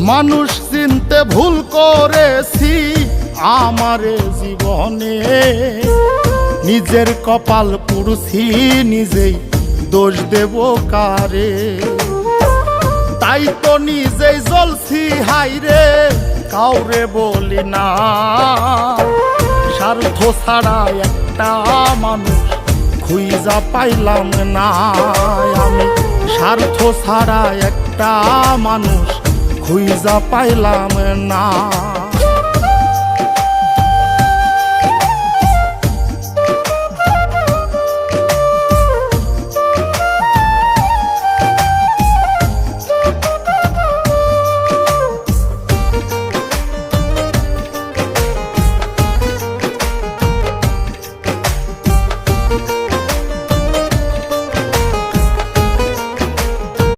মানুষ চিনতে ভুল করেছি আমারে জীবনে, নিজের কপাল পুড়ছি নিজেই দোষ দেব কারে। তাই তো নিজেই জ্বলছি হাইরে কাউরে বলি না, স্বার্থ ছাড়া একটা মানুষ খুঁজা পাইলাম না। আমি স্বার্থ ছাড়া একটা মানুষ খুঁজা পাইলাম না।